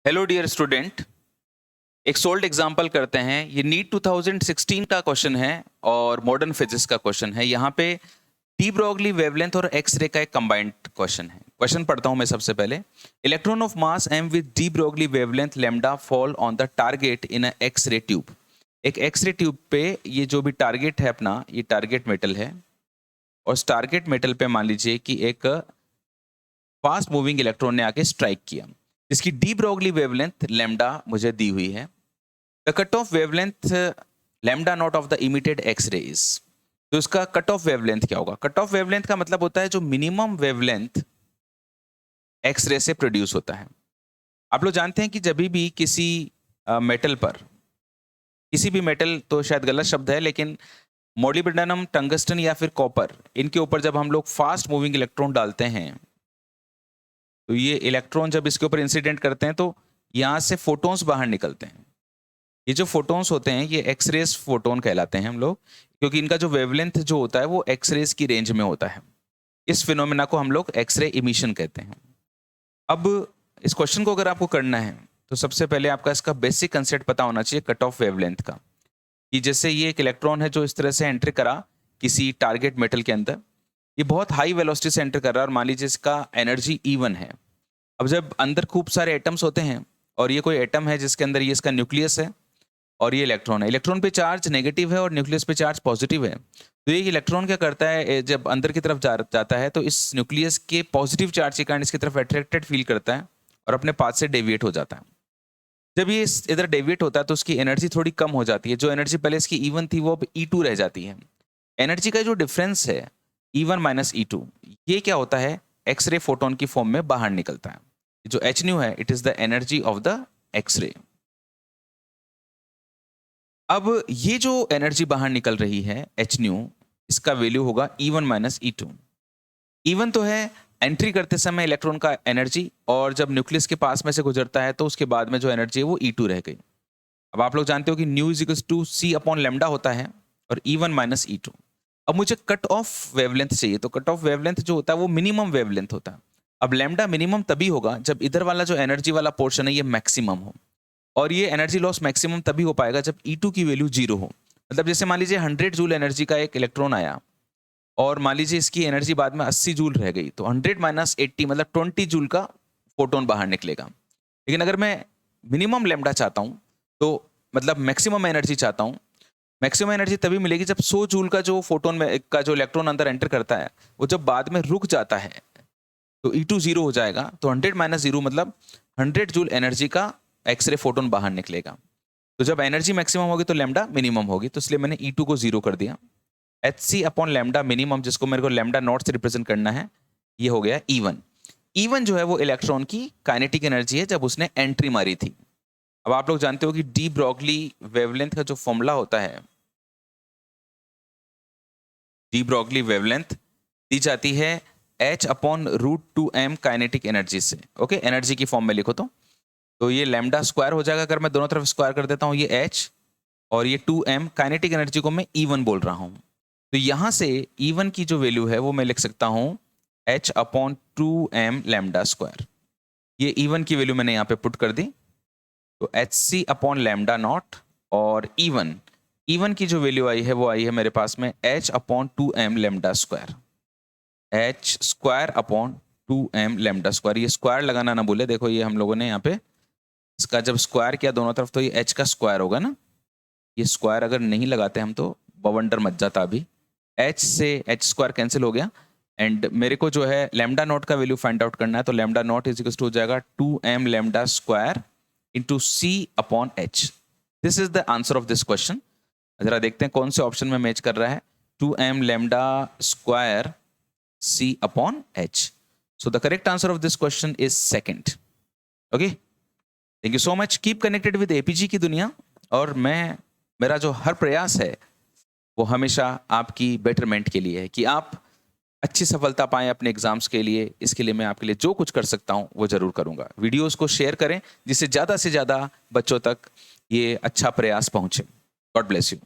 Hello dear student. एक solved example करते हैं। ये नीट 2016 का क्वेश्चन है और मॉडर्न फिजिक्स का क्वेश्चन है। यहाँ पे डी ब्रॉगली वेवलेंथ और एक्स रे का एक कंबाइंड क्वेश्चन है। क्वेश्चन पढ़ता हूँ मैं सबसे पहले। Electron of mass M with de Broglie wavelength lambda fall on the target in a X ray tube. एक एक्स रे ट्यूब पे ये जो भी टारगेट है अपना, ये टारगेट मेटल है और उस टारगेट मेटल पे मान लीजिए कि एक फास्ट मूविंग इलेक्ट्रॉन ने आके स्ट्राइक किया। इसकी डी ब्रॉगली वेवलेंथ लैम्डा मुझे दी हुई है। The cut off wavelength lambda naught of the emitted X ray is. तो इसका कट ऑफ वेवलेंथ क्या होगा? कट ऑफ वेवलेंथ का मतलब होता है जो मिनिमम वेवलेंथ एक्स रे से प्रोड्यूस होता है। आप लोग जानते हैं कि जब भी किसी मेटल पर, किसी भी मेटल तो शायद गलत शब्द है, लेकिन मोलिब्डेनम, टंगस्टन या फिर कॉपर, इनके ऊपर जब हम लोग फास्ट मूविंग इलेक्ट्रॉन डालते हैं तो ये इलेक्ट्रॉन जब इसके ऊपर इंसिडेंट करते हैं तो यहाँ से फोटॉन्स बाहर निकलते हैं। ये जो फोटॉन्स होते हैं ये एक्सरेज फोटोन कहलाते हैं हम लोग, क्योंकि इनका जो वेवलेंथ जो होता है वो एक्सरेज की रेंज में होता है। इस फिनोमेना को हम लोग एक्सरे इमिशन कहते हैं। अब इस क्वेश्चन को अगर आपको करना है तो सबसे पहले आपका इसका बेसिक कंसेप्ट पता होना चाहिए कट ऑफ वेवलेंथ का। कि जैसे ये एक इलेक्ट्रॉन है जो इस तरह से एंटर करा किसी टारगेट मेटल के अंदर, ये बहुत हाई वेलोसिटी से एंटर कर रहा है और मान लीजिए इसका एनर्जी E1 है। अब जब अंदर खूब सारे एटम्स होते हैं और ये कोई एटम है जिसके अंदर ये इसका न्यूक्लियस है और ये इलेक्ट्रॉन है, इलेक्ट्रॉन पे चार्ज नेगेटिव है और न्यूक्लियस पे चार्ज पॉजिटिव है। तो ये इलेक्ट्रॉन क्या करता है, जब अंदर की तरफ जाता है तो इस न्यूक्लियस के पॉजिटिव चार्ज के कारण इसकी तरफ अट्रैक्टेड फील करता है और अपने पाथ से डेविएट हो जाता है। जब ये इधर डेविएट होता है तो उसकी एनर्जी थोड़ी कम हो जाती है। जो एनर्जी पहले इसकी E1 थी वो अब E2 रह जाती है। एनर्जी का जो डिफरेंस है E1 माइनस E2, ये क्या होता है, एक्सरे फोटोन की फॉर्म में बाहर निकलता है। जो एच न्यू है, it is the energy of the X ray. अब ये जो एनर्जी बाहर निकल रही है एच न्यू, इसका वैल्यू होगा E1 माइनस E2। E1 तो है एंट्री करते समय इलेक्ट्रॉन का एनर्जी, और जब न्यूक्लियस के पास में से गुजरता है तो उसके बाद में जो एनर्जी है वो E2 रह गई। अब आप लोग जानते हो कि nu is equals to C upon lambda होता है और E1 माइनस E2। अब मुझे कट ऑफ वेवलेंथ चाहिए, तो कट ऑफ वेवलेंथ जो होता है वो मिनिमम वेवलेंथ होता है। अब लैम्डा मिनिमम तभी होगा जब इधर वाला जो एनर्जी वाला पोर्शन है ये मैक्सिमम हो, और ये एनर्जी लॉस मैक्सिमम तभी हो पाएगा जब E2 की वैल्यू 0 हो। मतलब जैसे मान लीजिए 100 जूल एनर्जी का एक इलेक्ट्रॉन आया और मान लीजिए इसकी एनर्जी बाद में 80 जूल रह गई, तो 100 माइनस 80 मतलब 20 जूल का फोटोन बाहर निकलेगा। लेकिन अगर मैं मिनिमम लैम्डा चाहता हूँ, तो मतलब मैक्सिमम एनर्जी चाहता हूँ, मैक्सिमम एनर्जी तभी मिलेगी जब 100 जूल का जो फोटोन में का जो इलेक्ट्रॉन अंदर एंटर करता है वो जब बाद में रुक जाता है तो E2 0 हो जाएगा। तो 100 माइनस 0 मतलब 100 जूल एनर्जी का एक्सरे फोटोन बाहर निकलेगा। तो जब एनर्जी मैक्सिमम होगी तो लैम्डा मिनिमम होगी, तो इसलिए मैंने E2 को 0 कर दिया। HC अपॉन लैम्डा मिनिमम, जिसको मेरे को लैम्डा नॉट से रिप्रेजेंट करना है, ये हो गया E1। E1 जो है वो इलेक्ट्रॉन की काइनेटिक एनर्जी है जब उसने एंट्री मारी थी। अब आप लोग जानते हो कि डी ब्रॉगली वेवलेंथ का जो फॉर्मूला होता है, डी ब्रॉगली वेवलेंथ दी जाती है H upon √2m kinetic energy से। ओके, एनर्जी की फॉर्म में लिखो तो ये लैम्डा स्क्वायर हो जाएगा। अगर मैं दोनों तरफ स्क्वायर कर देता हूँ, ये H और ये 2m, काइनेटिक एनर्जी को मैं E1 बोल रहा हूँ। तो यहाँ से E1 की जो वैल्यू है वो मैं लिख सकता हूँ H upon 2m lambda square. ये E1 की वैल्यू मैंने यहाँ पे पुट कर दी, तो HC अपॉन लैम्डा नॉट और E1 की जो वैल्यू आई है वो आई है मेरे पास में H upon 2m lambda square, H square upon 2m lambda square. ये स्क्वायर लगाना ना भूले, देखो ये हम लोगों ने यहाँ पे इसका जब स्क्वायर किया दोनों तरफ तो ये H का स्क्वायर होगा ना। ये स्क्वायर अगर नहीं लगाते हम तो बवंडर मच जाता। अभी H से H स्क्वायर कैंसिल हो गया, एंड मेरे को जो है लैम्डा नॉट का वैल्यू फाइंड आउट करना है, तो lambda not is equal to हो जाएगा 2m lambda square into C upon H। This is the answer of this question. जरा देखते हैं कौन से ऑप्शन में मैच कर रहा है। 2m lambda square C upon H। So the correct answer of this question is second. Okay, thank you so much. Keep connected with APG की दुनिया, और मेरा जो हर प्रयास है वो हमेशा आपकी बेटरमेंट के लिए है कि आप अच्छी सफलता पाएं अपने एग्जाम्स के लिए। इसके लिए मैं आपके लिए जो कुछ कर सकता हूं वो जरूर करूंगा। वीडियोस को शेयर करें जिससे ज़्यादा से ज़्यादा बच्चों तक ये अच्छा प्रयास पहुंचे। God bless you.